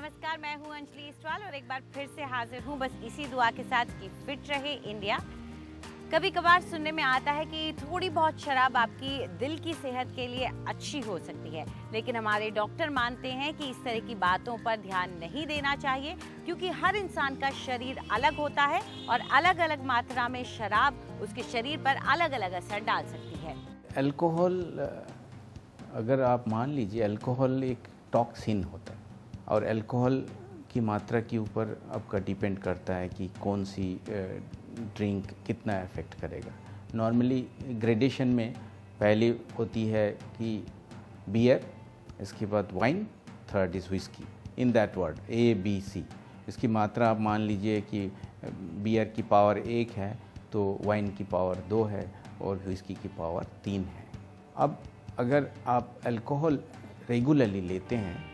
नमस्कार, मैं हूं अंजलि इस्टवाल और एक बार फिर से हाजिर हूं बस इसी दुआ के साथ कि फिट रहे इंडिया। कभी कभार सुनने में आता है कि थोड़ी बहुत शराब आपकी दिल की सेहत के लिए अच्छी हो सकती है, लेकिन हमारे डॉक्टर मानते हैं कि इस तरह की बातों पर ध्यान नहीं देना चाहिए क्योंकि हर इंसान का शरीर अलग होता है और अलग अलग मात्रा में शराब उसके शरीर पर अलग अलग असर डाल सकती है। अल्कोहल, अगर आप मान लीजिए अल्कोहल एक टॉक्सिन होता है और अल्कोहल की मात्रा के ऊपर आपका डिपेंड करता है कि कौन सी ड्रिंक कितना इफ़ेक्ट करेगा। नॉर्मली ग्रेडेशन में पहली होती है कि बियर, इसके बाद wine, third is whisky, in that word ABC। इसकी मात्रा आप मान लीजिए कि बियर की पावर 1 है तो वाइन की पावर 2 है और विस्की की पावर 3 है। अब अगर आप अल्कोहल रेगुलरली लेते हैं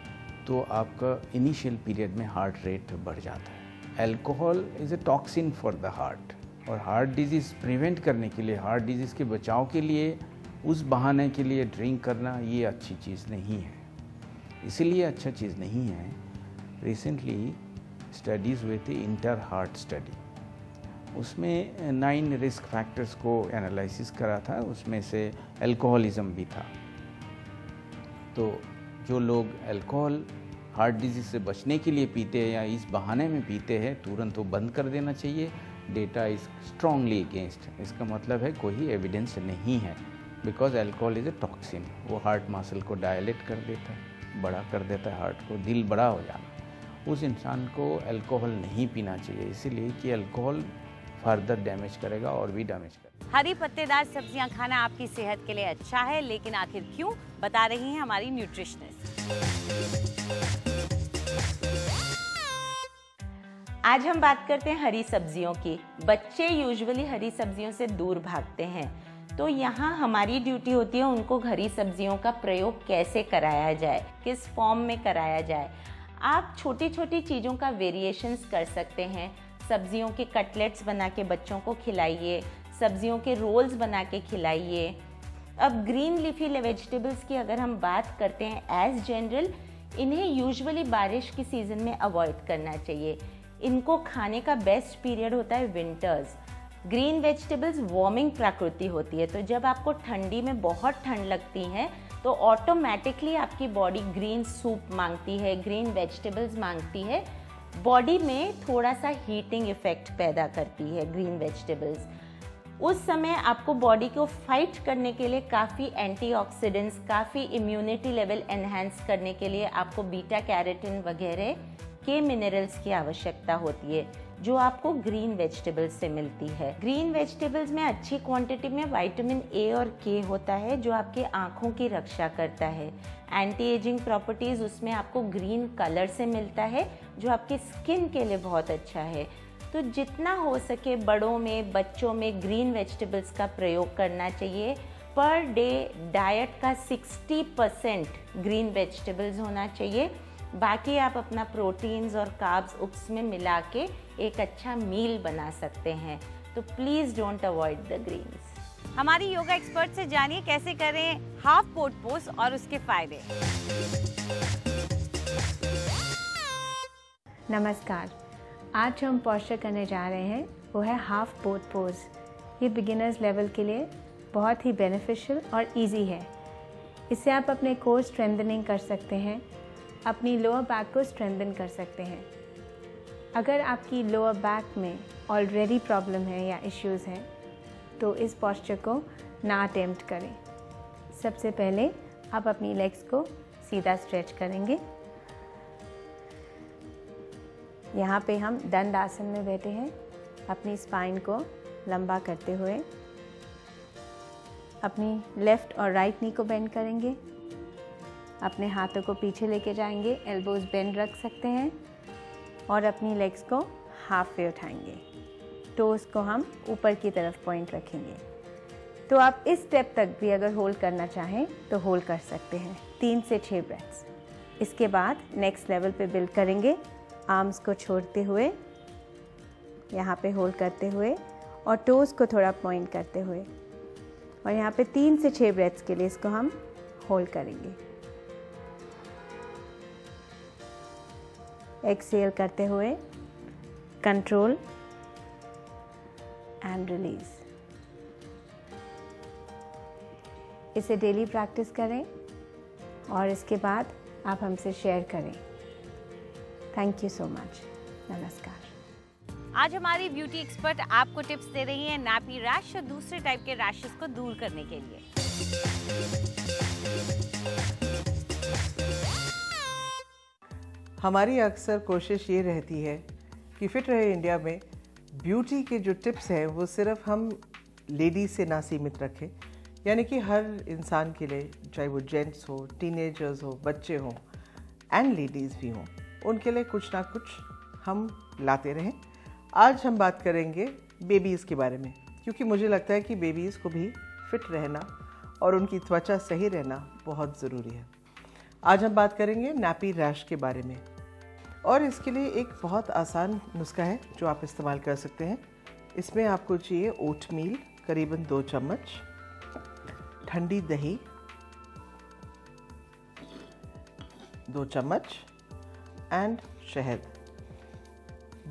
तो आपका इनिशियल पीरियड में हार्ट रेट बढ़ जाता है। Alcohol is a toxin for the heart और हार्ट डिजीज़ प्रिवेंट करने के लिए, हार्ट डिजीज़ के बचाव के लिए उस बहाने के लिए ड्रिंक करना ये अच्छी चीज़ नहीं है। इसीलिए अच्छा चीज़ नहीं है। रिसेंटली स्टडीज़ हुए थे, इंटर हार्ट स्टडी, उसमें 9 रिस्क फैक्टर्स को एनालिसिस करा था, उसमें से अल्कोहलिज्म भी था। तो जो लोग अल्कोहल हार्ट डिजीज़ से बचने के लिए पीते हैं या इस बहाने में पीते हैं, तुरंत वो बंद कर देना चाहिए। Data is strongly against. इसका मतलब है कोई एविडेंस नहीं है, because alcohol is a toxin. वो हार्ट मसल को डायलेट कर देता है, बड़ा कर देता है हार्ट को, दिल बड़ा हो जाना। उस इंसान को अल्कोहल नहीं पीना चाहिए, इसीलिए कि अल्कोहल फर्दर डैमेज करेगा और भी डैमेज करेगा। हरी पत्तेदार सब्जियां खाना आपकी सेहत के लिए अच्छा है, लेकिन आखिर क्यों, बता रही हैं हमारी न्यूट्रिशनिस्ट। आज हम बात करते हैं हरी सब्जियों की। बच्चे यूजुअली हरी सब्जियों से दूर भागते हैं, तो यहाँ हमारी ड्यूटी होती है उनको हरी सब्जियों का प्रयोग कैसे कराया जाए, किस फॉर्म में कराया जाए। आप छोटी छोटी चीज़ों का वेरिएशंस कर सकते हैं। सब्जियों के कटलेट्स बना के बच्चों को खिलाइए, सब्जियों के रोल्स बना के खिलाइए। अब ग्रीन लीफी वेजिटेबल्स की अगर हम बात करते हैं एज जनरल, इन्हें यूजुअली बारिश की सीज़न में अवॉइड करना चाहिए। इनको खाने का बेस्ट पीरियड होता है विंटर्स। ग्रीन वेजिटेबल्स वार्मिंग प्रकृति होती है, तो जब आपको ठंडी में बहुत ठंड लगती है तो ऑटोमेटिकली आपकी बॉडी ग्रीन सूप मांगती है, ग्रीन वेजिटेबल्स मांगती है। बॉडी में थोड़ा सा हीटिंग इफेक्ट पैदा करती है ग्रीन वेजिटेबल्स। उस समय आपको बॉडी को फाइट करने के लिए काफ़ी एंटीऑक्सीडेंट्स, काफ़ी इम्यूनिटी लेवल एनहांस करने के लिए आपको बीटा कैरोटीन वगैरह के मिनरल्स की आवश्यकता होती है, जो आपको ग्रीन वेजिटेबल्स से मिलती है। ग्रीन वेजिटेबल्स में अच्छी क्वांटिटी में विटामिन A और K होता है, जो आपके आँखों की रक्षा करता है। एंटी एजिंग प्रॉपर्टीज़ उसमें आपको ग्रीन कलर से मिलता है, जो आपकी स्किन के लिए बहुत अच्छा है। तो जितना हो सके बड़ों में, बच्चों में ग्रीन वेजिटेबल्स का प्रयोग करना चाहिए। पर डे डाइट का 60% ग्रीन वेजिटेबल्स होना चाहिए। बाकी आप अपना प्रोटीन्स और कार्ब्स उसमें मिला के एक अच्छा मील बना सकते हैं। तो please don't avoid the greens. हमारी योगा एक्सपर्ट से जानिए कैसे करें हाफ पोट पोज और उसके फायदे। नमस्कार, आज हम पोस्चर करने जा रहे हैं, वो है हाफ पोट पोज। ये बिगिनर्स लेवल के लिए बहुत ही बेनिफिशियल और इजी है। इससे आप अपने कोर स्ट्रेंथनिंग कर सकते हैं, अपनी लोअर बैक को स्ट्रेंथन कर सकते हैं। अगर आपकी लोअर बैक में ऑलरेडी प्रॉब्लम है या इश्यूज़ हैं तो इस पोस्चर को ना अटेम्प्ट करें। सबसे पहले आप अपनी लेग्स को सीधा स्ट्रेच करेंगे। यहाँ पे हम दंड आसन में बैठे हैं। अपनी स्पाइन को लंबा करते हुए अपनी लेफ़्ट और राइट नी को बेंड करेंगे। अपने हाथों को पीछे लेके जाएंगे, एल्बोज बेंड रख सकते हैं और अपनी लेग्स को हाफ वे उठाएंगे। टोस को हम ऊपर की तरफ पॉइंट रखेंगे। तो आप इस स्टेप तक भी अगर होल्ड करना चाहें तो होल्ड कर सकते हैं, 3 से 6 ब्रेथ्स। इसके बाद नेक्स्ट लेवल पे बिल्ड करेंगे, आर्म्स को छोड़ते हुए, यहाँ पे होल्ड करते हुए और टोस को थोड़ा पॉइंट करते हुए, और यहाँ पे 3 से 6 ब्रेथ्स के लिए इसको हम होल्ड करेंगे। एक्सेल करते हुए कंट्रोल एंड रिलीज। इसे डेली प्रैक्टिस करें और इसके बाद आप हमसे शेयर करें। Thank you so much. नमस्कार। आज हमारी ब्यूटी एक्सपर्ट आपको टिप्स दे रही हैं नैपी रैश और दूसरे टाइप के रैशेस को दूर करने के लिए। हमारी अक्सर कोशिश ये रहती है कि फिट रहे इंडिया में ब्यूटी के जो टिप्स हैं वो सिर्फ हम लेडीज से ना सीमित रखें, यानी कि हर इंसान के लिए, चाहे वो जेंट्स हो, टीनेजर्स हो, बच्चे हों एंड लेडीज़ भी हों, उनके लिए कुछ ना कुछ हम लाते रहें। आज हम बात करेंगे बेबीज़ के बारे में, क्योंकि मुझे लगता है कि बेबीज़ को भी फिट रहना और उनकी त्वचा सही रहना बहुत ज़रूरी है। आज हम बात करेंगे नैपी रैश के बारे में, और इसके लिए एक बहुत आसान नुस्खा है जो आप इस्तेमाल कर सकते हैं। इसमें आपको चाहिए ओटमील करीबन 2 चम्मच, ठंडी दही 2 चम्मच एंड शहद।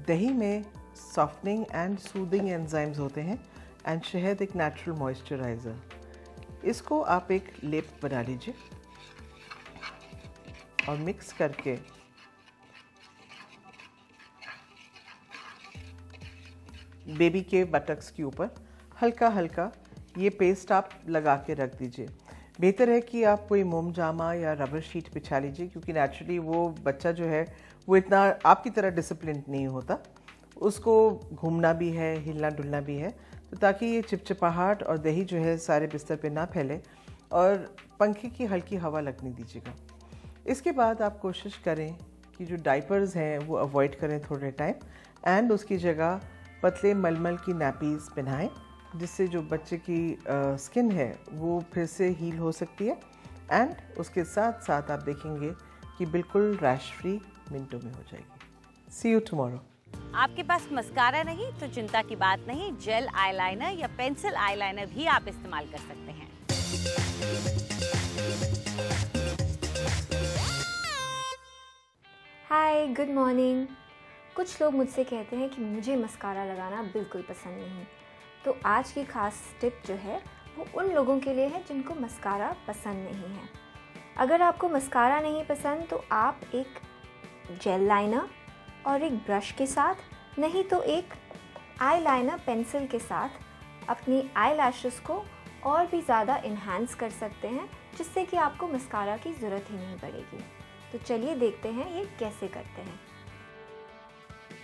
दही में सॉफ्टनिंग एंड सूदिंग एंजाइम्स होते हैं एंड शहद एक नेचुरल मॉइस्चराइज़र। इसको आप एक लेप बना लीजिए और मिक्स करके बेबी के बटक्स के ऊपर हल्का हल्का ये पेस्ट आप लगा के रख दीजिए। बेहतर है कि आप कोई मोम जामा या रबर शीट बिछा लीजिए, क्योंकि नेचुरली वो बच्चा जो है वो इतना आपकी तरह डिसिप्लिन नहीं होता, उसको घूमना भी है, हिलना डुलना भी है, तो ताकि ये चिपचिपाहट और दही जो है सारे बिस्तर पे ना फैले, और पंखे की हल्की हवा लगने दीजिएगा। इसके बाद आप कोशिश करें कि जो डाइपर्स हैं वो अवॉइड करें थोड़े टाइम, एंड उसकी जगह पतले मलमल की नैपीज़ पहनाएं, जिससे जो बच्चे की स्किन है वो फिर से हील हो सकती है, एंड उसके साथ साथ आप देखेंगे कि बिल्कुल रैश फ्री मिनटों में हो जाएगी। सी यू टुमारो। आपके पास मस्कारा नहीं तो चिंता की बात नहीं, जेल आईलाइनर या पेंसिल आईलाइनर भी आप इस्तेमाल कर सकते हैं। हाय, गुड मॉर्निंग। कुछ लोग मुझसे कहते हैं कि मुझे मस्कारा लगाना बिल्कुल पसंद नहीं, तो आज की खास टिप जो है वो उन लोगों के लिए है जिनको मस्कारा पसंद नहीं है। अगर आपको मस्कारा नहीं पसंद तो आप एक जेल लाइनर और एक ब्रश के साथ, नहीं तो एक आई लाइनर पेंसिल के साथ अपनी आई लैशेस को और भी ज़्यादा इन्हांस कर सकते हैं, जिससे कि आपको मस्कारा की ज़रूरत ही नहीं पड़ेगी। तो चलिए देखते हैं ये कैसे करते हैं।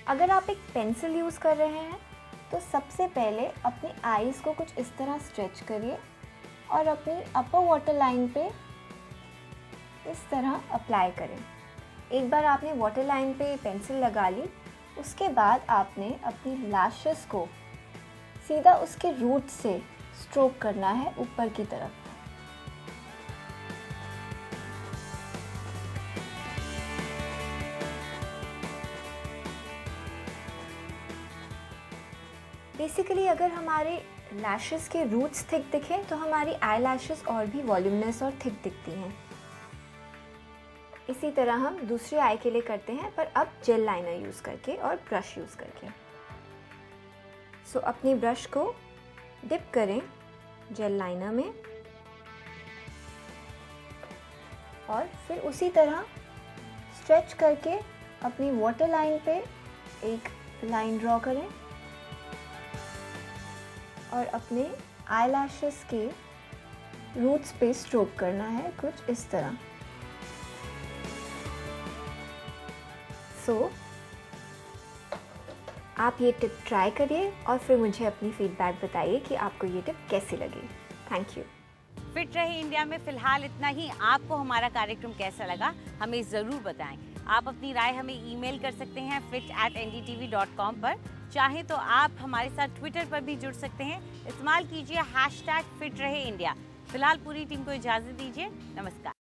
अगर आप एक पेंसिल यूज़ कर रहे हैं तो सबसे पहले अपनी आईज़ को कुछ इस तरह स्ट्रेच करिए और अपनी अपर वाटर लाइन पे इस तरह अप्लाई करें। एक बार आपने वाटर लाइन पे पेंसिल लगा ली, उसके बाद आपने अपनी लैशेस को सीधा उसके रूट से स्ट्रोक करना है ऊपर की तरफ। बेसिकली अगर हमारे लैशेस के रूट्स थिक दिखें तो हमारी आई लैशेस और भी वॉल्यूमनेस और थिक दिखती हैं। इसी तरह हम दूसरी आई के लिए करते हैं, पर अब जेल लाइनर यूज़ करके और ब्रश यूज़ करके। सो अपनी ब्रश को डिप करें जेल लाइनर में और फिर उसी तरह स्ट्रेच करके अपनी वाटर लाइन पे एक लाइन ड्रॉ करें और अपने आई लैशेस के रूट्स पे स्ट्रोक करना है कुछ इस तरह। आप ये टिप ट्राई करिए और फिर मुझे अपनी फीडबैक बताइए कि आपको ये टिप कैसी लगी। Thank you. फिट रहे इंडिया में फिलहाल इतना ही। आपको हमारा कार्यक्रम कैसा लगा हमें ज़रूर बताएं। आप अपनी राय हमें ईमेल कर सकते हैं fit@ndtv.com पर। चाहें तो आप हमारे साथ ट्विटर पर भी जुड़ सकते हैं। इस्तेमाल कीजिए #फिट रहे इंडिया। फिलहाल पूरी टीम को इजाज़त दीजिए। नमस्कार।